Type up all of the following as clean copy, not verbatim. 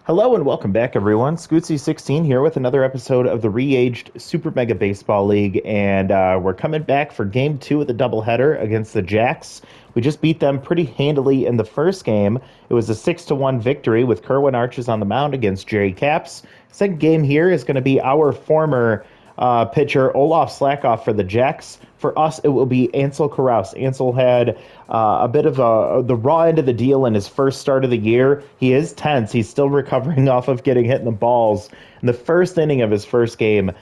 Hello and welcome back, everyone. Scootsy16 here with another episode of the Re-Aged Super Mega Baseball League, and we're coming back for Game 2 of the doubleheader against the Jacks. We just beat them pretty handily in the first game. It was a 6-1 victory with Kerwin Arches on the mound against Jerry Caps. Second game here is going to be our former pitcher Olaf Slackoff for the Jacks. For us, it will be Ansel Karaus. Ansel had a bit of the raw end of the deal in his first start of the year. He is tense. He's still recovering off of getting hit in the balls. In the first inning of his first game,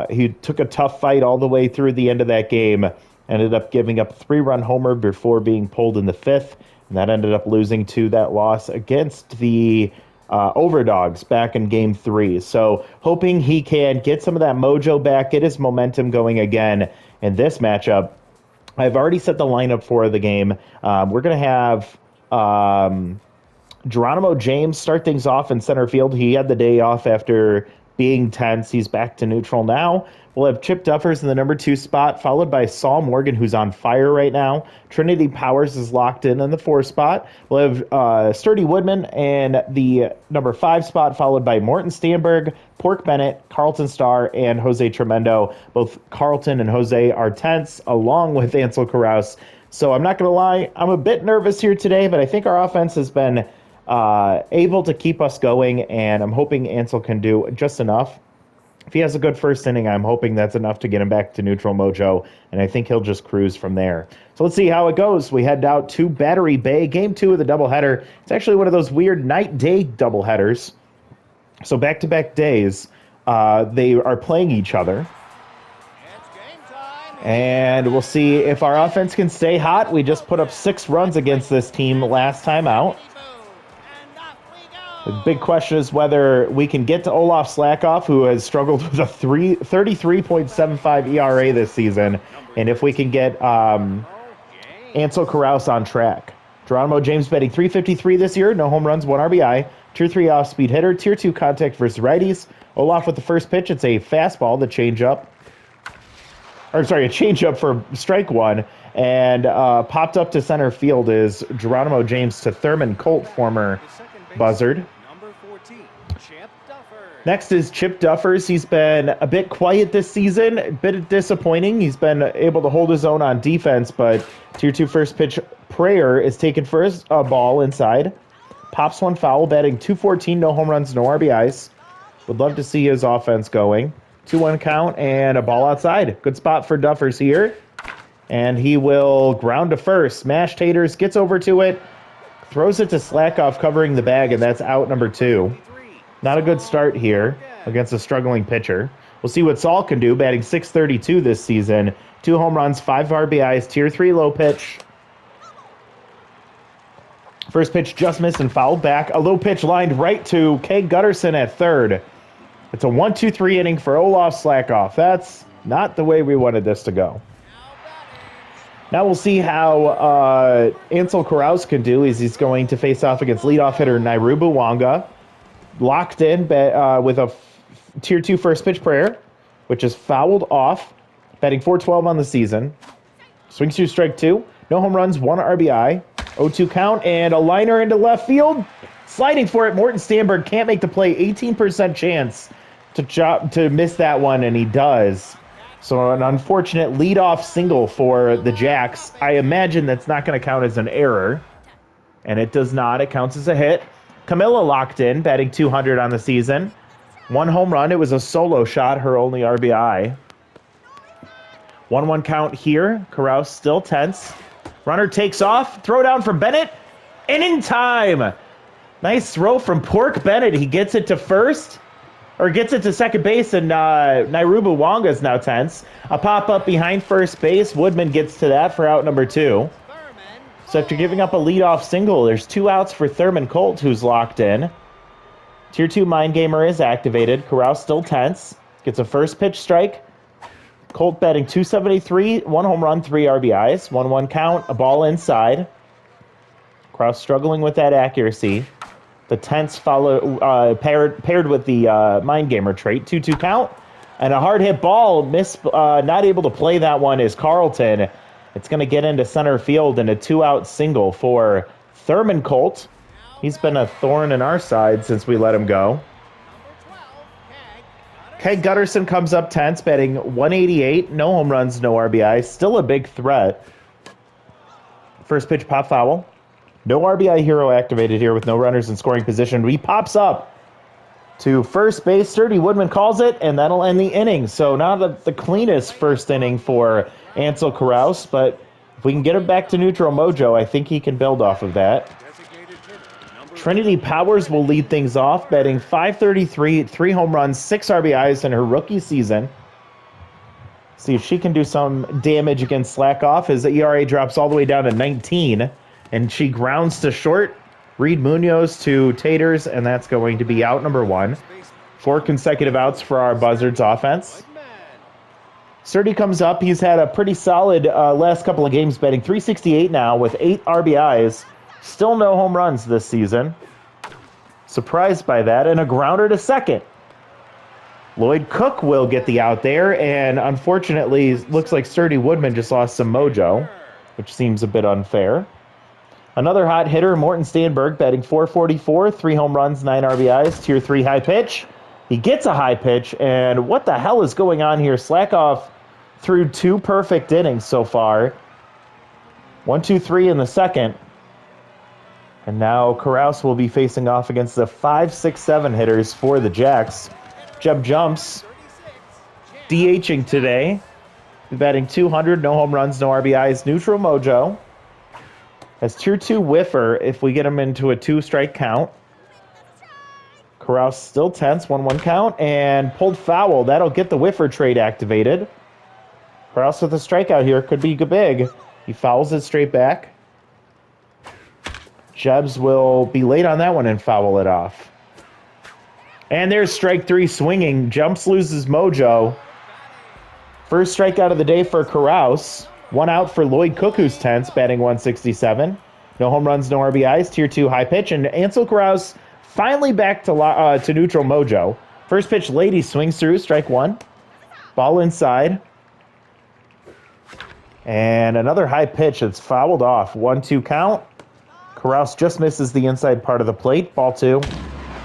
he took a tough fight all the way through the end of that game. Ended up giving up a 3-run homer before being pulled in the fifth. And that ended up losing to that loss against the Overdogs back in Game 3. So hoping he can get some of that mojo back, get his momentum going again in this matchup. I've already set the lineup for the game. We're going to have Geronimo James start things off in center field. He had the day off after being tense. He's back to neutral now. We'll have Chip Duffers in the number 2 spot, followed by Saul Morgan, who's on fire right now. Trinity Powers is locked in the 4 spot. We'll have Sturdy Woodman in the number 5 spot, followed by Morton Stanberg, Pork Bennett, Carlton Starr, and Jose Tremendo. Both Carlton and Jose are tense, along with Ansel Karaus. So I'm not going to lie, I'm a bit nervous here today, but I think our offense has been able to keep us going, and I'm hoping Ansel can do just enough. If he has a good first inning, I'm hoping that's enough to get him back to neutral mojo, and I think he'll just cruise from there. So let's see how it goes. We head out to Battery Bay, Game 2 of the doubleheader. It's actually one of those weird night-day doubleheaders. So back-to-back days, they are playing each other. And we'll see if our offense can stay hot. We just put up 6 runs against this team last time out. The big question is whether we can get to Olaf Slackoff, who has struggled with a 33.75 ERA this season, and if we can get Ansel Karaus on track. Geronimo James batting .353 this year, no home runs, 1 RBI, Tier 3 off-speed hitter, Tier 2 contact versus righties. Olaf with the first pitch, it's a fastball, a changeup for strike 1, and popped up to center field is Geronimo James to Thurman Colt, former Buzzard. Next is Chip Duffers. He's been a bit quiet this season, a bit disappointing. He's been able to hold his own on defense, but Tier 2 first pitch Prayer is taken first, a ball inside. Pops one foul, batting .214, no home runs, no RBIs. Would love to see his offense going. 2-1 count and a ball outside. Good spot for Duffers here. And he will ground to first. Smash Taters, gets over to it. Throws it to Slackoff covering the bag, and that's out number 2. Not a good start here against a struggling pitcher. We'll see what Saul can do, batting .632 this season. 2 home runs, 5 RBIs, Tier 3 low pitch. First pitch just missed and fouled back. A low pitch lined right to Kay Gutterson at third. It's a 1-2-3 inning for Olaf Slackoff. That's not the way we wanted this to go. Now we'll see how Ansel Karaus can do as he's going to face off against leadoff hitter Nairubu Wanga. Locked in with a Tier 2 first pitch Prayer, which is fouled off, batting .412 on the season. Swings through strike 2. No home runs, 1 RBI. 0-2 count, and a liner into left field. Sliding for it, Morton Stanberg can't make the play. 18% chance to miss that one, and he does. So an unfortunate leadoff single for the Jacks. I imagine that's not going to count as an error, and it does not. It counts as a hit. Camilla locked in, batting .200 on the season. 1 home run. It was a solo shot, her only RBI. 1-1 count here. Karaus still tense. Runner takes off. Throw down from Bennett. And in time. Nice throw from Pork Bennett. He gets it to first. Or gets it to second base, and Nairubu Wanga is now tense. A pop-up behind first base. Woodman gets to that for out number 2. So after giving up a leadoff single, there's 2 outs for Thurman Colt, who's locked in. Tier 2 Mind Gamer is activated. Karaus still tense. Gets a first pitch strike. Colt batting .273, 1 home run, 3 RBIs. 1-1 count, a ball inside. Karaus struggling with that accuracy. The tense paired with the Mind Gamer trait. 2-2 count. And a hard hit ball. Not able to play that one is Carlton. It's going to get into center field and a 2-out single for Thurman Colt. He's been a thorn in our side since we let him go. Keg Gutterson comes up 10th, batting 188. No home runs, no RBI. Still a big threat. First pitch, pop foul. No RBI hero activated here with no runners in scoring position. He pops up to first base. Sturdy Woodman calls it, and that'll end the inning. So not the cleanest first inning for Ansel Carouse, but if we can get him back to neutral mojo, I think he can build off of that. Trinity Powers will lead things off, batting .533, 3 home runs, 6 RBIs in her rookie season. See if she can do some damage against Slackoff. His ERA drops all the way down to 19, and she grounds to short. Reed Munoz to Taters, and that's going to be out number 1. 4 consecutive outs for our Buzzards offense. Sturdy comes up. He's had a pretty solid last couple of games, batting .368 now with 8 RBIs. Still no home runs this season. Surprised by that, and a grounder to second. Lloyd Cook will get the out there, and unfortunately, looks like Sturdy Woodman just lost some mojo, which seems a bit unfair. Another hot hitter, Morton Stanberg, batting .444, 3 home runs, 9 RBIs, tier 3 high pitch. He gets a high pitch, and what the hell is going on here? Slackoff threw 2 perfect innings so far. 1, 2, 3 in the second. And now Carouse will be facing off against the 5, 6, 7 hitters for the Jacks. Jeb Jumps, DHing today. Batting .200, no home runs, no RBIs, neutral mojo. Has tier 2 whiffer if we get him into a 2-strike count. Carouse still tense, 1-1 count, and pulled foul. That'll get the whiffer trade activated. Carouse with a strikeout here, could be big. He fouls it straight back. Jebs will be late on that one and foul it off. And there's strike 3 swinging. Jumps loses mojo. First strikeout of the day for Carouse. 1 out for Lloyd Cook, who's tense, batting .167. No home runs, no RBIs, tier 2 high pitch. And Ansel Carouse finally back to neutral mojo. First pitch, Lady swings through, strike 1. Ball inside. And another high pitch that's fouled off. 1-2 count. Carouse just misses the inside part of the plate. Ball 2.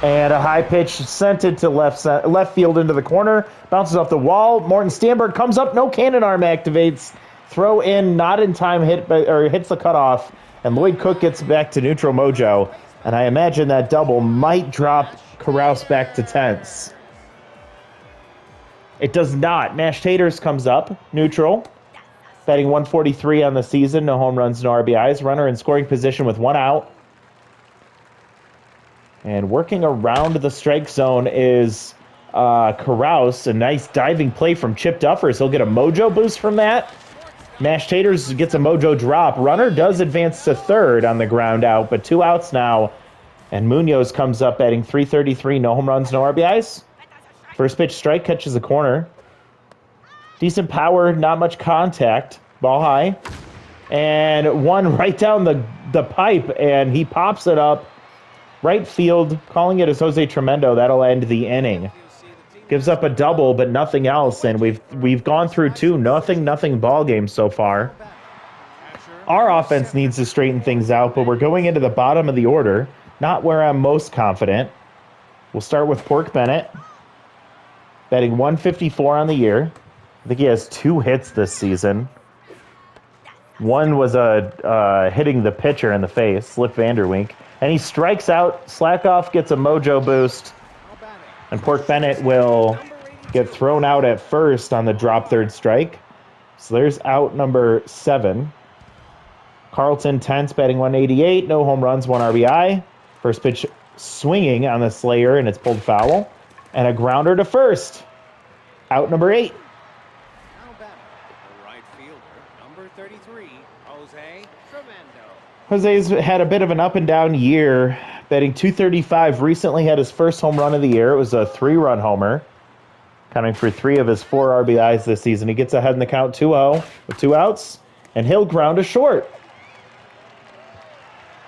And a high pitch sent it to left field into the corner. Bounces off the wall. Morton Stanberg comes up. No cannon arm activates. Throw in, not in time, hits the cutoff. And Lloyd Cook gets back to neutral mojo. And I imagine that double might drop Carouse back to tense. It does not. Mash Taters comes up. Neutral. Batting .143 on the season. No home runs, no RBIs. Runner in scoring position with 1 out. And working around the strike zone is Carouse. A nice diving play from Chip Duffers. He'll get a mojo boost from that. Mash Taters gets a mojo drop. Runner does advance to third on the ground out, but 2 outs now. And Munoz comes up batting .333. No home runs, no RBIs. First pitch strike, catches the corner. Decent power, not much contact. Ball high. And one right down the pipe, and he pops it up. Right field, calling it as Jose Tremendo. That'll end the inning. Gives up a double, but nothing else, and we've gone through 2 nothing ball games so far. Our offense needs to straighten things out, but we're going into the bottom of the order. Not where I'm most confident. We'll start with Pork Bennett. Batting .154 on the year. I think he has 2 hits this season. One was hitting the pitcher in the face, Slip Vanderwink. And he strikes out. Slackoff gets a mojo boost. And Pork Bennett will get thrown out at first on the drop third strike. So there's out number 7. Carlton tense, batting .188. No home runs, 1 RBI. First pitch swinging on the Slayer, and it's pulled foul. And a grounder to first. Out number 8. Jose's had a bit of an up and down year, batting .235. Recently had his first home run of the year. It was a 3-run homer, counting for 3 of his 4 RBIs this season. He gets ahead in the count 2-0 with 2 outs, and he'll ground a short.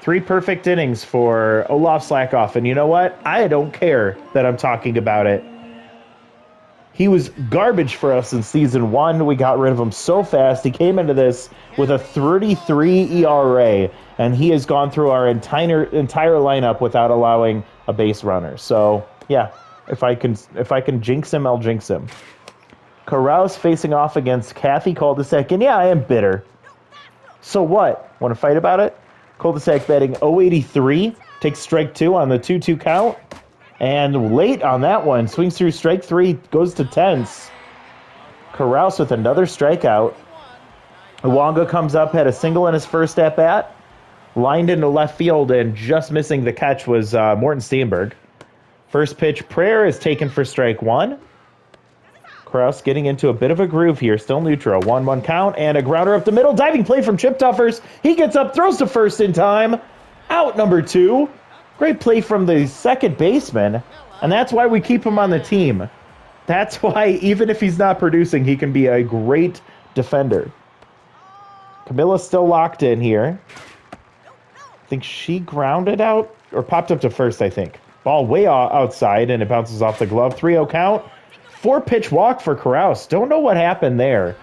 3 perfect innings for Olaf Slackoff, and you know what? I don't care that I'm talking about it. He was garbage for us in season 1. We got rid of him so fast. He came into this with a 33 ERA, and he has gone through our entire lineup without allowing a base runner. So, yeah, if I can jinx him, I'll jinx him. Carouse facing off against Kathy Cul-de-sac, and yeah, I am bitter. So what? Want to fight about it? Cul-de-sac batting 083, takes strike 2 on the 2-2 count. And late on that one, swings through strike 3, goes to tense. Carouse with another strikeout. Iwanga comes up, had a single in his first at-bat. Lined into left field, and just missing the catch was Morton Steenberg. First pitch, Prayer is taken for strike 1. Carouse getting into a bit of a groove here, still neutral. 1-1 count, and a grounder up the middle. Diving play from Chip Duffers. He gets up, throws to first in time. Out number 2. Great play from the second baseman, and that's why we keep him on the team. That's why, even if he's not producing, he can be a great defender. Camilla's still locked in here. I think she grounded out, or popped up to first, I think. Ball way outside, and it bounces off the glove. 3-0 count. 4-pitch walk for Carouse. Don't know what happened there.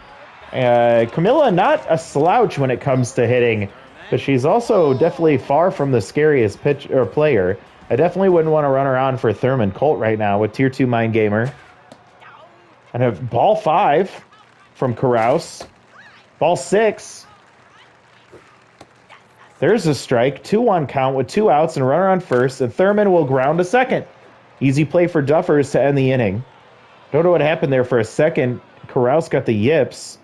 Camilla, not a slouch when it comes to hitting, but she's also definitely far from the scariest player. I definitely wouldn't want to run around for Thurman Colt right now with Tier 2 Mind Gamer. And a ball 5 from Carouse. Ball 6. There's a strike. 2-1 count with 2 outs and a runner on first, and Thurman will ground to second. Easy play for Duffers to end the inning. Don't know what happened there for a second. Carouse got the yips.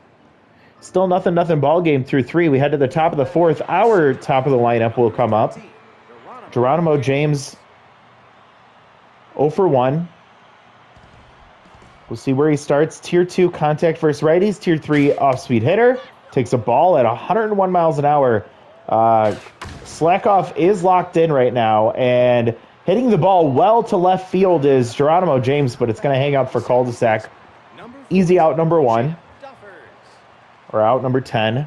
Still nothing ball game through 3. We head to the top of the 4th. Our top of the lineup will come up. Geronimo James 0 for 1. We'll see where he starts. Tier 2 contact versus righties. Tier 3 off-speed hitter. Takes a ball at 101 miles an hour. Slackoff is locked in right now, and hitting the ball well to left field is Geronimo James, but it's going to hang up for cul-de-sac. Easy out number 1. Or out number 10.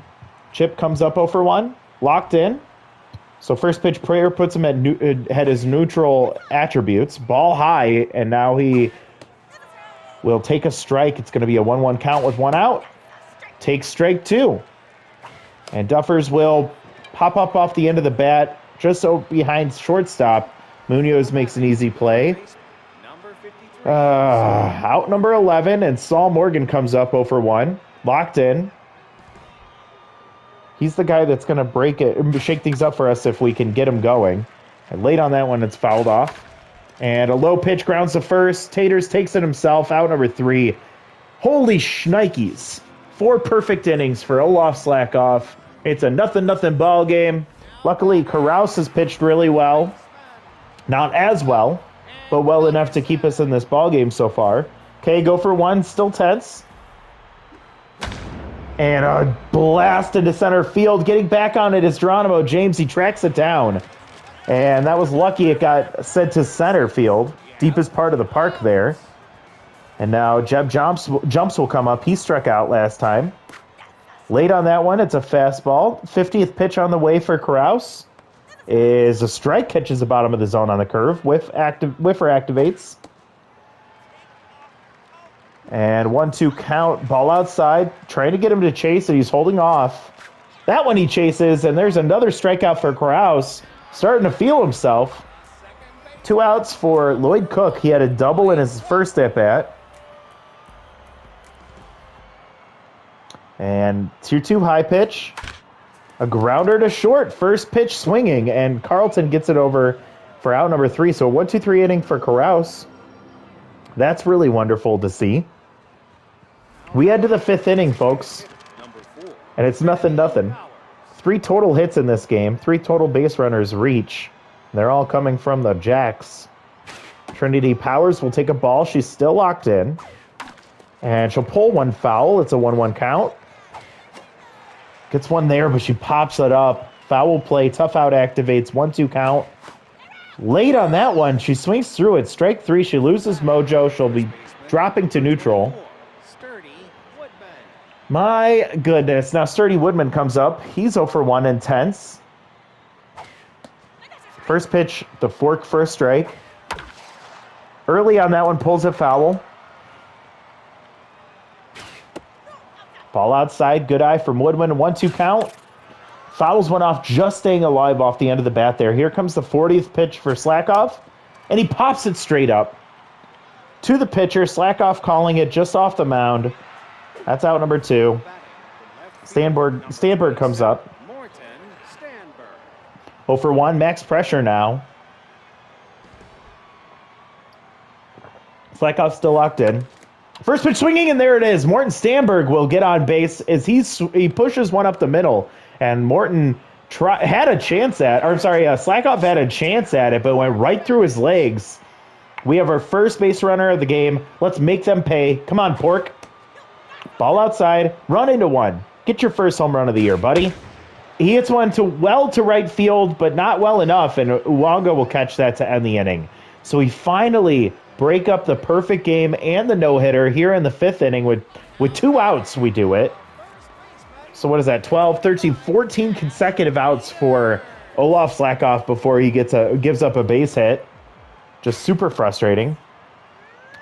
Chip comes up 0 for 1. Locked in. So first pitch, Prayer puts him at his neutral attributes. Ball high, and now he will take a strike. It's going to be a 1-1 count with 1 out. Takes strike 2. And Duffers will pop up off the end of the bat, just so behind shortstop. Munoz makes an easy play. Out number 11, and Saul Morgan comes up 0 for 1. Locked in. He's the guy that's going to break it, shake things up for us if we can get him going. And late on that one, it's fouled off. And a low pitch grounds to first. Taters takes it himself, out number 3. Holy shnikes. 4 perfect innings for Olaf Slackoff. It's a nothing ball game. Luckily, Carouse has pitched really well. Not as well, but well enough to keep us in this ball game so far. Okay, go for 1, still tense. And a blast into center field. Getting back on it is Geronimo James. He tracks it down. And that was lucky it got sent to center field. Deepest part of the park there. And now Jeb Jumps will come up. He struck out last time. Late on that one, it's a fastball. 50th pitch on the way for Carouse. Is a strike, catches the bottom of the zone on the curve. Whiffer activates. And 1-2 count, ball outside, trying to get him to chase it. He's holding off. That one he chases, and there's another strikeout for Carouse. Starting to feel himself. 2 outs for Lloyd Cook. He had a double in his first at-bat. And Tier 2 high pitch. A grounder to short. First pitch swinging, and Carlton gets it over for out number 3. So a 1-2-3 inning for Carouse. That's really wonderful to see. We head to the 5th inning, folks. And it's nothing. 3 total hits in this game. 3 total base runners reach. They're all coming from the Jacks. Trinity Powers will take a ball. She's still locked in. And she'll pull one foul. It's a 1-1 count. Gets one there, but she pops it up. Foul play. Tough out activates. 1-2 count. Late on that one, she swings through it. Strike 3. She loses mojo. She'll be dropping to neutral. My goodness. Now Sturdy Woodman comes up. He's 0 for 1 and tense. First pitch, the fork for a strike. Early on that one, pulls a foul. Ball outside, good eye from Woodman, 1-2 count. Fouls went off, just staying alive off the end of the bat there. Here comes the 40th pitch for Slackoff, and he pops it straight up to the pitcher. Slackoff calling it just off the mound. That's out number 2. Stanberg comes up. 0 for 1, max pressure now. Slackoff still locked in. First pitch swinging, and there it is. Morton Stanberg will get on base as he pushes one up the middle. And Morton had a chance at, or I'm sorry, Slackoff had a chance at it, but went right through his legs. We have our first base runner of the game. Let's make them pay. Come on, Pork. Ball outside, run into one. Get your first home run of the year, buddy. He hits one to right field, but not well enough, and Uwanga will catch that to end the inning. So we finally break up the perfect game and the no-hitter here in the 5th inning with 2 outs. We do it. So what is that? 12, 13, 14 consecutive outs for Olaf Slackoff before he gives up a base hit. Just super frustrating.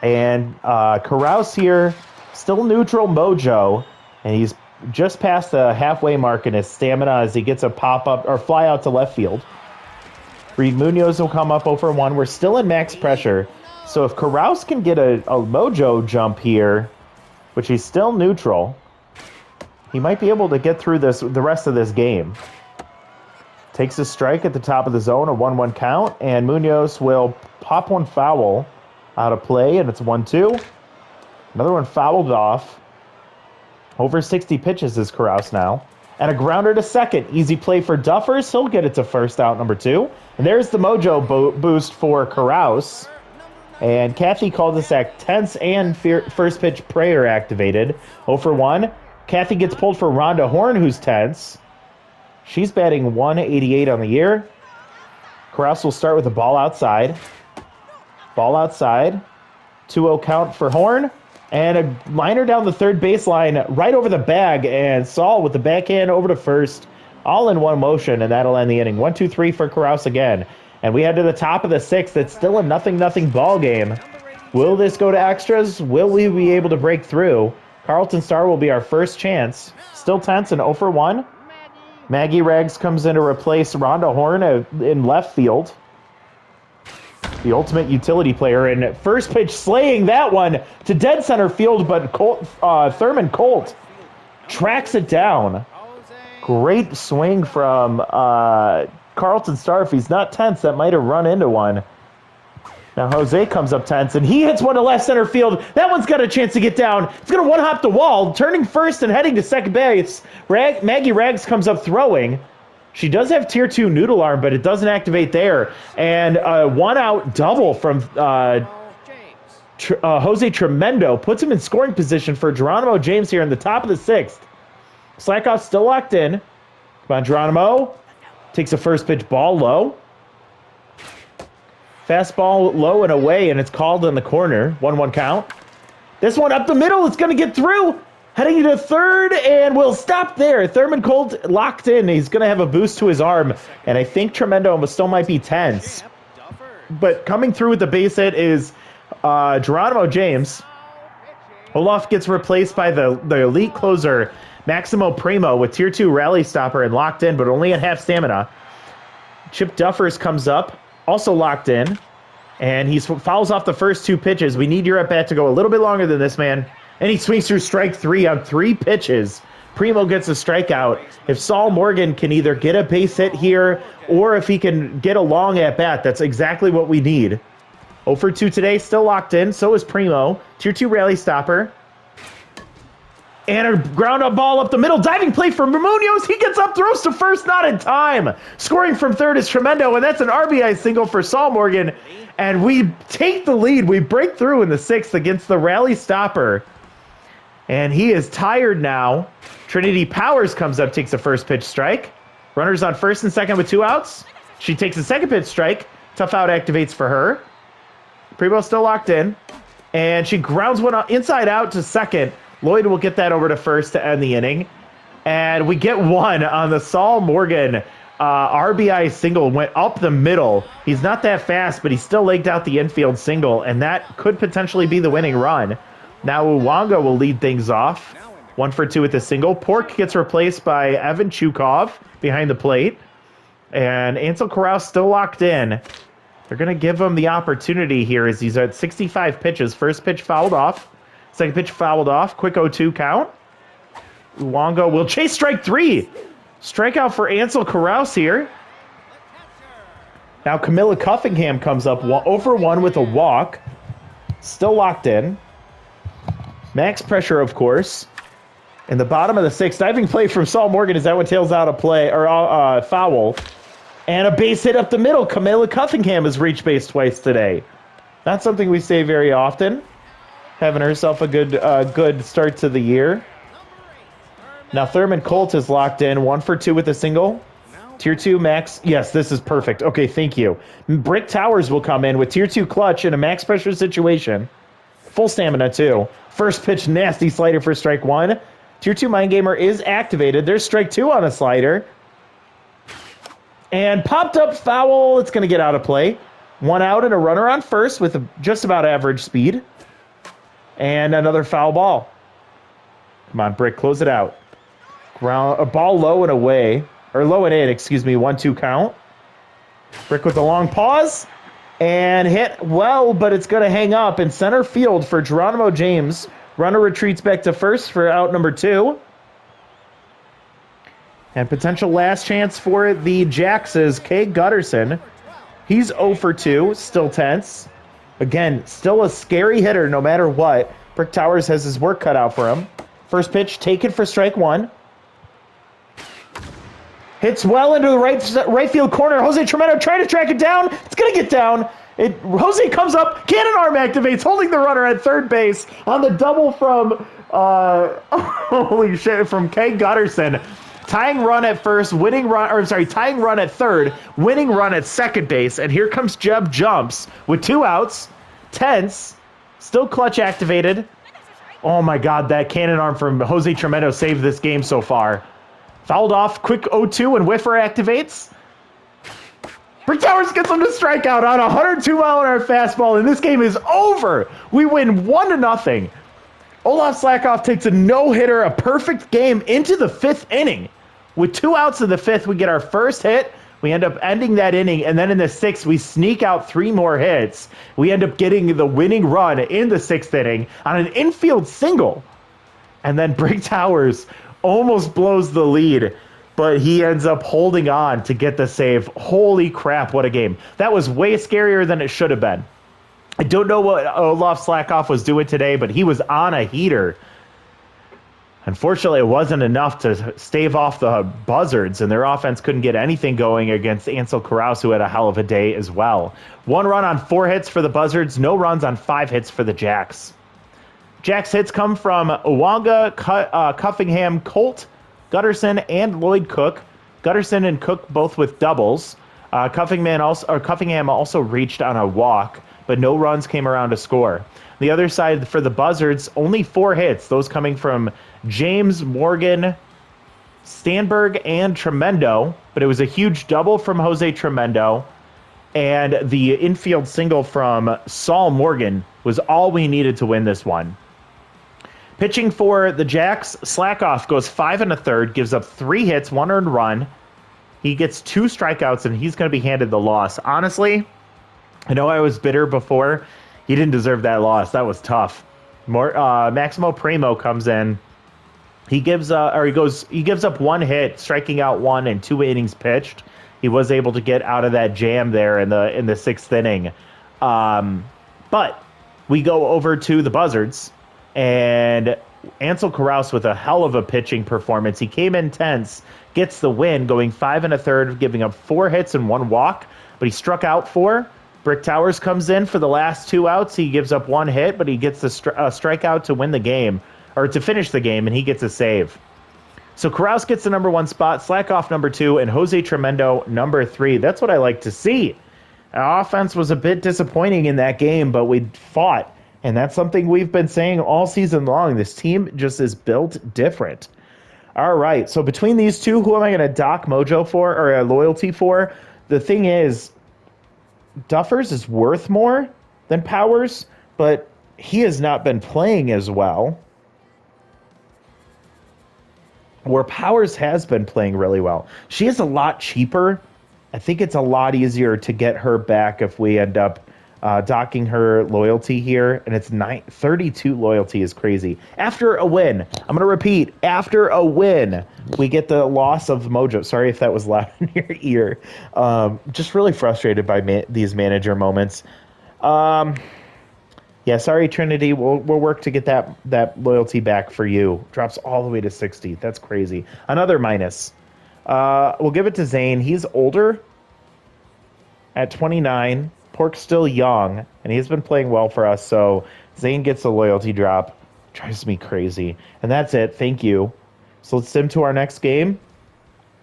And Carouse here, still neutral mojo, and he's just past the halfway mark in his stamina as he gets a pop-up or fly out to left field. Reed Munoz will come up 0 for 1. We're still in max pressure. So if Carouse can get a mojo jump here, which he's still neutral, he might be able to get through the rest of this game. Takes a strike at the top of the zone, a 1-1 count, and Munoz will pop one foul out of play, and it's 1-2. Another one fouled off. Over 60 pitches is Carouse now. And a grounder to second. Easy play for Duffers. He'll get it to first, out number 2. And there's the mojo boost for Carouse. And Kathy cul-de-sac tense and first pitch prayer activated. 0 for 1. Kathy gets pulled for Rhonda Horn, who's tense. She's batting 188 on the year. Carouse will start with a ball outside. Ball outside. 2-0 count for Horn. And a liner down the third baseline, right over the bag. And Saul with the backhand over to first. All in one motion, and that'll end the inning. 1-2-3 for Carouse again. And we head to the top of the 6th. It's still a 0-0 ball game. Will this go to extras? Will we be able to break through? Carlton Star will be our first chance. Still tense and 0 for 1. Maggie Rags comes in to replace Rhonda Horn in left field. The ultimate utility player, and first pitch slaying that one to dead center field, but Thurman Colt tracks it down. Great swing from Carlton Star. If he's not tense, that might have run into one. Now Jose comes up tense, and he hits one to left center field. That one's got a chance to get down. It's going to one-hop the wall, turning first and heading to second base. Maggie Rags comes up throwing. She does have tier 2 noodle arm, but it doesn't activate there. And a one-out double from Jose Tremendo puts him in scoring position for Geronimo James here in the top of the 6th. Slackoff still locked in. Come on, Geronimo. Takes a first pitch ball low. Fastball low and away, and it's called in the corner. 1-1 count. This one up the middle. It's going to get through. Heading to third, and we'll stop there. Thurman Colt locked in. He's going to have a boost to his arm, and I think Tremendo still might be tense. But coming through with the base hit is Geronimo James. Olaf gets replaced by the elite closer, Maximo Primo, with tier 2 rally stopper and locked in, but only at half stamina. Chip Duffers comes up, also locked in, and he fouls off the first 2 pitches. We need your at-bat to go a little bit longer than this, man. And he swings through strike 3 on 3 pitches. Primo gets a strikeout. If Saul Morgan can either get a base hit here or if he can get a long at-bat, that's exactly what we need. 0 for 2 today, still locked in. So is Primo. Tier 2 rally stopper. And a ground up ball up the middle. Diving play for Munoz. He gets up, throws to first, not in time. Scoring from third is Tremendo, and that's an RBI single for Saul Morgan. And we take the lead. We break through in the 6th against the rally stopper. And he is tired now. Trinity Powers comes up, takes a first pitch strike. Runners on first and second with 2 outs. She takes a second pitch strike. Tough out activates for her. Primo still locked in. And she grounds one inside out to second. Lloyd will get that over to first to end the inning. And we get one on the Saul Morgan RBI single. Went up the middle. He's not that fast, but he still legged out the infield single. And that could potentially be the winning run. Now Uwanga will lead things off. 1 for 2 with a single. Pork gets replaced by Evan Chukov behind the plate. And Ansel Corral still locked in. They're going to give him the opportunity here as he's at 65 pitches. First pitch fouled off. Second pitch fouled off. Quick 0-2 count. Luongo will chase strike 3. Strikeout for Ansel Corral here. Now Camilla Cuffingham comes up 0-for-1 with a walk. Still locked in. Max pressure, of course. In the bottom of the 6th, diving play from Saul Morgan. Is that what tails out a play or foul? And a base hit up the middle. Camilla Cuffingham has reached base twice today. Not something we say very often. Having herself a good start to the year. Now Thurman Colt is locked in. 1 for 2 with a single. Tier 2 max. Yes, this is perfect. Okay, thank you. Brick Towers will come in with Tier 2 clutch in a max pressure situation. Full stamina, too. First pitch, nasty slider for strike 1. Tier 2 Mind Gamer is activated. There's strike 2 on a slider. And popped up foul. It's going to get out of play. 1 out and a runner on first with just about average speed. And another foul ball. Come on, Brick, close it out. A ball low and away. Or low and in, excuse me, 1-2 count. Brick with a long pause. And hit well, but it's going to hang up in center field for Geronimo James. Runner retreats back to first for out number 2. And potential last chance for the Jacks is Kay Gutterson. He's 0 for 2, still tense. Again, still a scary hitter no matter what. Brick Towers has his work cut out for him. First pitch taken for strike 1. Hits well into the right field corner. Jose Tremendo trying to track it down. It's going to get down. Jose comes up. Cannon arm activates, holding the runner at third base on the double from, holy shit, from Kay Gutterson. Tying run at first, tying run at third, winning run at second base. And here comes Jeb Jumps with 2 outs. Tense. Still clutch activated. Oh my God, that cannon arm from Jose Tremendo saved this game so far. Fouled off, quick 0-2, and Whiffer activates. Brick Towers gets him to strike out on a 102-mile-an-hour fastball, and this game is over. We win 1-0. Olaf Slackoff takes a no-hitter, a perfect game into the 5th inning. With 2 outs in the 5th, we get our first hit. We end up ending that inning, and then in the 6th, we sneak out 3 more hits. We end up getting the winning run in the 6th inning on an infield single. And then Brick Towers almost blows the lead, but he ends up holding on to get the save. Holy crap, what a game. That was way scarier than it should have been. I don't know what Olaf Slackoff was doing today, but he was on a heater. Unfortunately, it wasn't enough to stave off the Buzzards, and their offense couldn't get anything going against Ansel Carouse, who had a hell of a day as well. 1 run on 4 hits for the Buzzards, no runs on 5 hits for the Jacks. Jacks hits come from Uwanga, Cuffingham, Colt, Gutterson, and Lloyd Cook. Gutterson and Cook both with doubles. Cuffingham also reached on a walk, but no runs came around to score. The other side for the Buzzards, only 4 hits, those coming from James, Morgan, Stanberg, and Tremendo, but it was a huge double from Jose Tremendo, and the infield single from Saul Morgan was all we needed to win this one. Pitching for the Jacks, Slackoff goes 5 1/3, gives up 3 hits, 1 earned run. He gets 2 strikeouts, and he's going to be handed the loss. Honestly, I know I was bitter before. He didn't deserve that loss. That was tough. Maximo Primo comes in. He gives up 1 hit, striking out 1 in 2 innings pitched. He was able to get out of that jam there in the 6th inning. But we go over to the Buzzards, and Ansel Carouse with a hell of a pitching performance. He came in tense, gets the win, going 5 1/3, giving up 4 hits and 1 walk, but he struck out 4. Brick Towers comes in for the last 2 outs. He gives up 1 hit, but he gets the strikeout to win the game, or to finish the game, and he gets a save. So Carouse gets the number 1 spot, Slackoff number 2, and Jose Tremendo number 3. That's what I like to see. Our offense was a bit disappointing in that game, but we fought. And that's something we've been saying all season long. This team just is built different. All right, so between these two, who am I going to dock mojo for, or loyalty for? The thing is, Duffers is worth more than Powers, but he has not been playing as well. where Powers has been playing really well. She is a lot cheaper. I think it's a lot easier to get her back if we end up docking her loyalty here. And it's 32 loyalty is crazy. After a win, I'm going to repeat, after a win, we get the loss of mojo. Sorry if that was loud in your ear. Just really frustrated by these manager moments. Yeah, sorry, Trinity. We'll work to get that loyalty back for you. Drops all the way to 60. That's crazy. Another minus. We'll give it to Zane. He's older at 29. Pork's still young, and he's been playing well for us. So Zane gets a loyalty drop. Drives me crazy. And that's it. Thank you. So let's sim to our next game.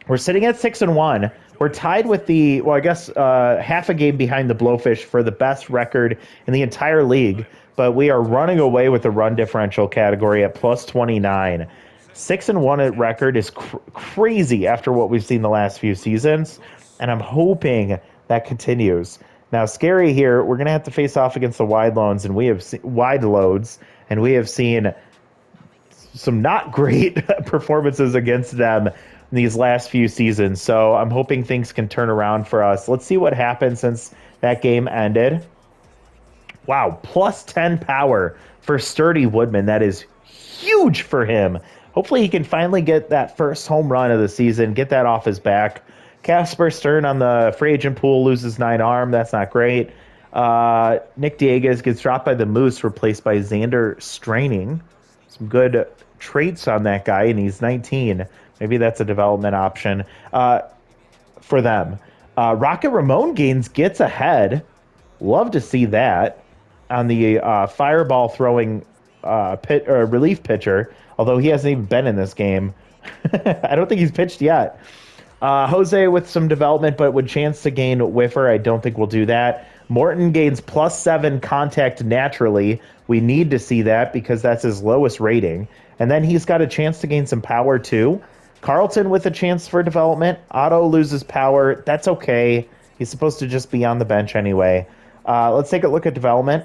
We're sitting at 6-1. We're tied with the, well, I guess half a game behind the Blowfish for the best record in the entire league, but we are running away with the run differential category at plus 29. 6-1 at record is crazy after what we've seen the last few seasons, and I'm hoping that continues. Now, scary here, we're going to have to face off against the wide loads, and we have seen some not great performances against them in these last few seasons. So I'm hoping things can turn around for us. Let's see what happened since that game ended. Wow, plus 10 power for Sturdy Woodman. That is huge for him. Hopefully he can finally get that first home run of the season, get that off his back. Casper Stern on the free agent pool loses 9 arm. That's not great. Nick Dieguez gets dropped by the Moose, replaced by Xander Straining. Some good traits on that guy, and he's 19. Maybe that's a development option for them. Rocket Ramon Gaines gets ahead. Love to see that on the fireball throwing relief pitcher, although he hasn't even been in this game. I don't think he's pitched yet. Jose with some development, but with chance to gain whiffer. I don't think we'll do that. Morton gains plus 7 contact naturally. We need to see that because that's his lowest rating. And then he's got a chance to gain some power too. Carlton with a chance for development. Otto loses power. That's okay. He's supposed to just be on the bench anyway. Let's take a look at development.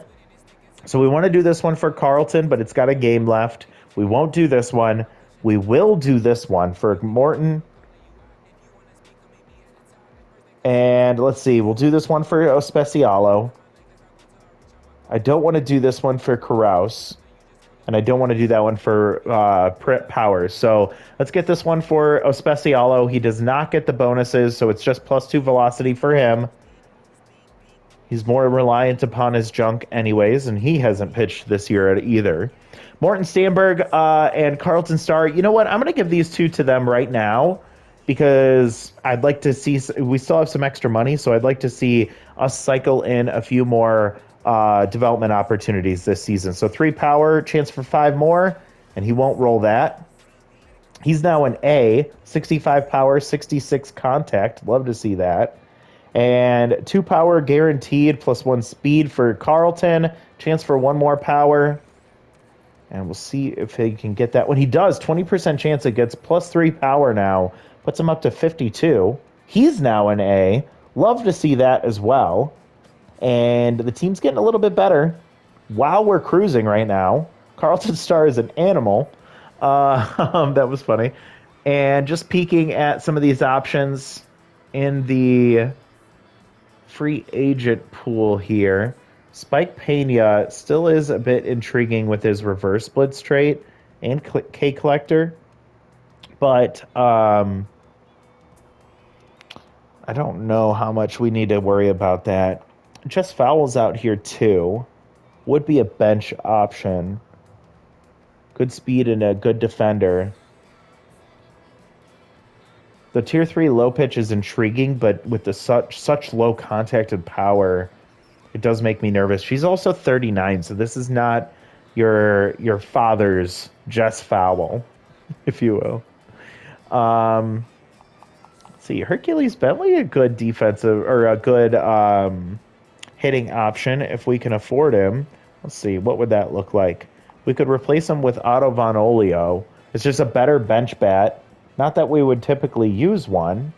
So we want to do this one for Carlton, but it's got a game left. We won't do this one. We will do this one for Morton. And let's see. We'll do this one for Ospecialo. I don't want to do this one for Carouse. And I don't want to do that one for Powers. So let's get this one for Ospecialo. He does not get the bonuses, so it's just plus 2 velocity for him. He's more reliant upon his junk anyways, and he hasn't pitched this year either. Morton Stamberg and Carlton Starr. You know what? I'm going to give these two to them right now because I'd like to see... We still have some extra money, so I'd like to see us cycle in a few more development opportunities this season. So 3 power, chance for 5 more, and he won't roll that. He's now an A, 65 power, 66 contact. Love to see that. And 2 power guaranteed plus 1 speed for Carlton. Chance for 1 more power. And we'll see if he can get that. When he does, 20% chance it gets plus 3 power now. Puts him up to 52. He's now an A. Love to see that as well. And the team's getting a little bit better while we're cruising right now. Carlton Starr is an animal. That was funny. And just peeking at some of these options in the free agent pool here. Spike Pena still is a bit intriguing with his reverse blitz trait and K collector. But I don't know how much we need to worry about that. Just Fowles out here too. Would be a bench option. Good speed and a good defender. The tier 3 low pitch is intriguing, but with the such low contact and power, it does make me nervous. She's also 39, so this is not your father's Jess Fowl, if you will. Let's see, Hercules Bentley, a good defensive or a good hitting option if we can afford him. Let's see, what would that look like? We could replace him with Otto Von Olio. It's just a better bench bat. Not that we would typically use one.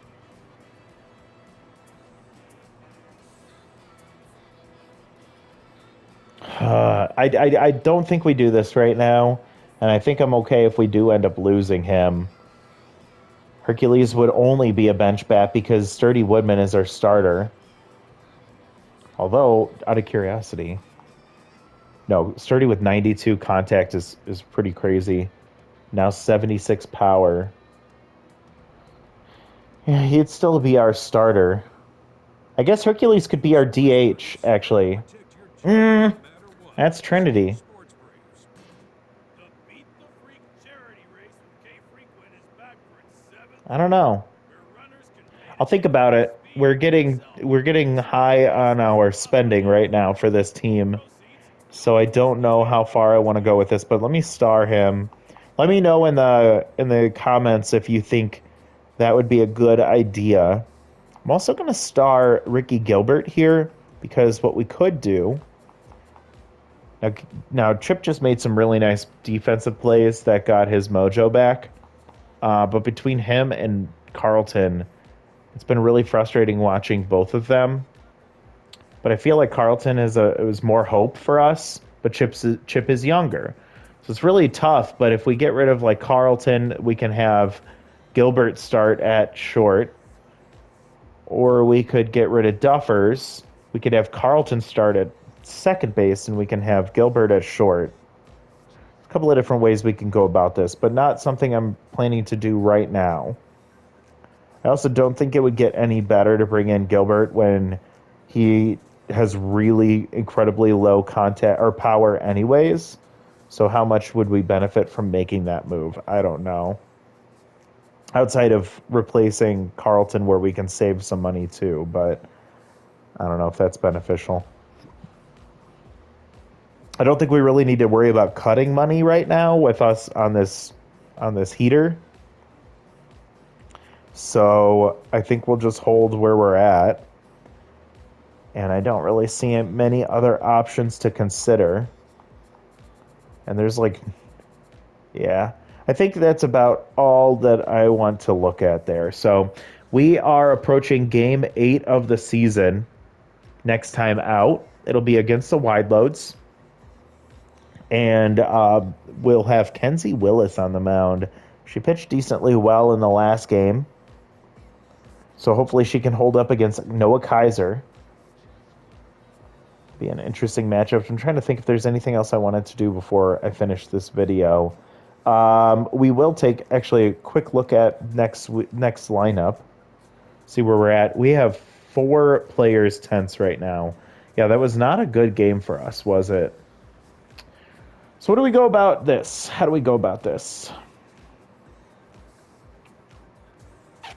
I don't think we do this right now, and I think I'm okay if we do end up losing him. Hercules would only be a bench bat because Sturdy Woodman is our starter. Although, out of curiosity, no, Sturdy with 92 contact is pretty crazy. Now 76 power. Yeah, he'd still be our starter. I guess Hercules could be our DH, actually. That's Trinity. I don't know. I'll think about it. We're getting high on our spending right now for this team. So I don't know how far I want to go with this, but let me star him. Let me know in the comments if you think that would be a good idea. I'm also going to star Ricky Gilbert here because what we could do now Chip just made some really nice defensive plays that got his mojo back. But between him and Carlton, it's been really frustrating watching both of them. But I feel like Carlton it was more hope for us, but Chip is younger. So it's really tough, but if we get rid of like Carlton, we can have Gilbert start at short, or we could get rid of Duffers. We could have Carlton start at second base, and we can have Gilbert at short. A couple of different ways we can go about this, but not something I'm planning to do right now. I also don't think it would get any better to bring in Gilbert when he has really incredibly low contact or power anyways. So how much would we benefit from making that move? I don't know. Outside of replacing Carlton where we can save some money too, but I don't know if that's beneficial. I don't think we really need to worry about cutting money right now with us on this heater. So I think we'll just hold where we're at. And I don't really see many other options to consider. And there's yeah, I think that's about all that I want to look at there. So we are approaching game 8 of the season next time out. It'll be against the Wide Loads. And we'll have Kenzie Willis on the mound. She pitched decently well in the last game. So hopefully she can hold up against Noah Kaiser. Be an interesting matchup. I'm trying to think if there's anything else I wanted to do before I finish this video. We will take actually a quick look at next lineup. See where we're at. We have 4 players tense right now. Yeah, that was not a good game for us, was it? So what do we go about this? How do we go about this? I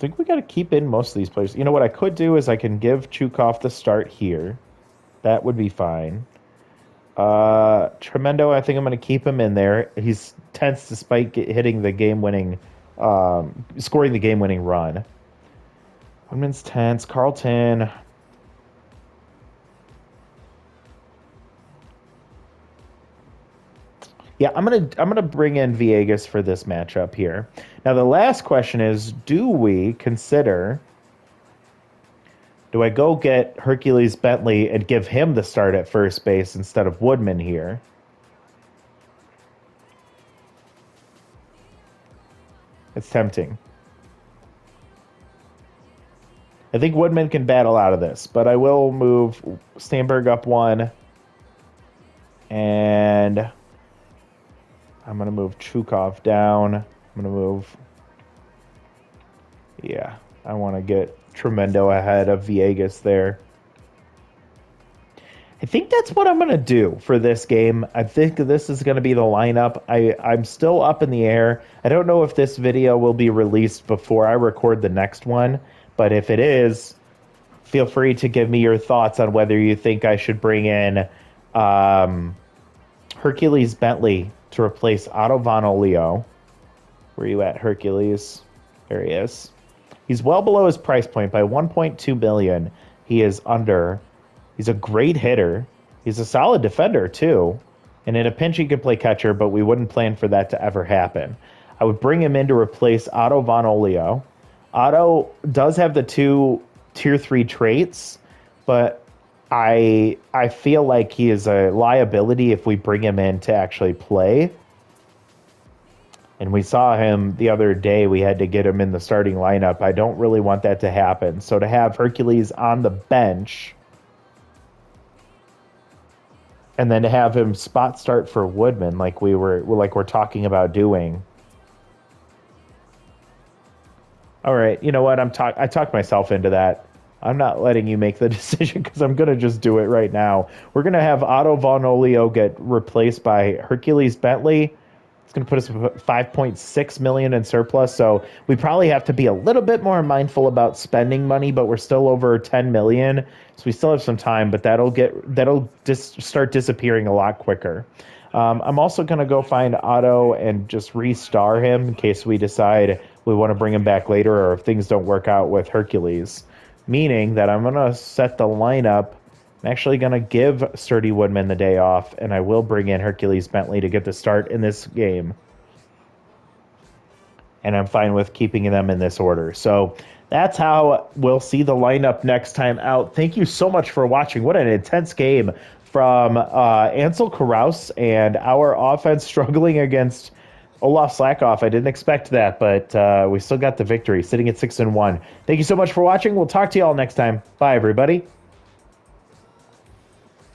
think we got to keep in most of these players. You know what I could do is I can give Chukov the start here. That would be fine. Tremendo, I think I'm going to keep him in there. He's tense despite hitting the game-winning, scoring the game-winning run. Woodman's tense. Carlton. Yeah, I'm gonna bring in Villegas for this matchup here. Now the last question is, do I go get Hercules Bentley and give him the start at first base instead of Woodman here? It's tempting. I think Woodman can battle out of this, but I will move Stanberg up 1. And I'm going to move Chukov down. I'm going to move... Yeah, I want to get Tremendo ahead of Villegas there. I think that's what I'm going to do for this game. I think this is going to be the lineup. I'm still up in the air. I don't know if this video will be released before I record the next one, but if it is, feel free to give me your thoughts on whether you think I should bring in Hercules Bentley to replace Otto Von Olio. Where are you at, Hercules? There he is. He's well below his price point by 1.2 million. He is under. He's a great hitter. He's a solid defender too. And in a pinch he could play catcher, but we wouldn't plan for that to ever happen. I would bring him in to replace Otto Von Olio. Otto does have the 2 tier 3 traits, but I feel like he is a liability if we bring him in to actually play. And we saw him the other day. We had to get him in the starting lineup. I don't really want that to happen. So to have Hercules on the bench and then to have him spot start for Woodman like we're talking about doing. All right, you know what? I talked myself into that. I'm not letting you make the decision because I'm gonna just do it right now. We're gonna have Otto Von Olio get replaced by Hercules Bentley. It's going to put us at 5.6 million in surplus. So we probably have to be a little bit more mindful about spending money, but we're still over 10 million. So we still have some time, but that'll just start disappearing a lot quicker. I'm also going to go find Otto and just restar him in case we decide we want to bring him back later or if things don't work out with Hercules. Meaning that I'm going to set the lineup. I'm actually going to give Sturdy Woodman the day off, and I will bring in Hercules Bentley to get the start in this game. And I'm fine with keeping them in this order. So that's how we'll see the lineup next time out. Thank you so much for watching. What an intense game from Ansel Karaus and our offense struggling against Olaf Slackoff. I didn't expect that, but we still got the victory, sitting at 6-1. Thank you so much for watching. We'll talk to you all next time. Bye, everybody.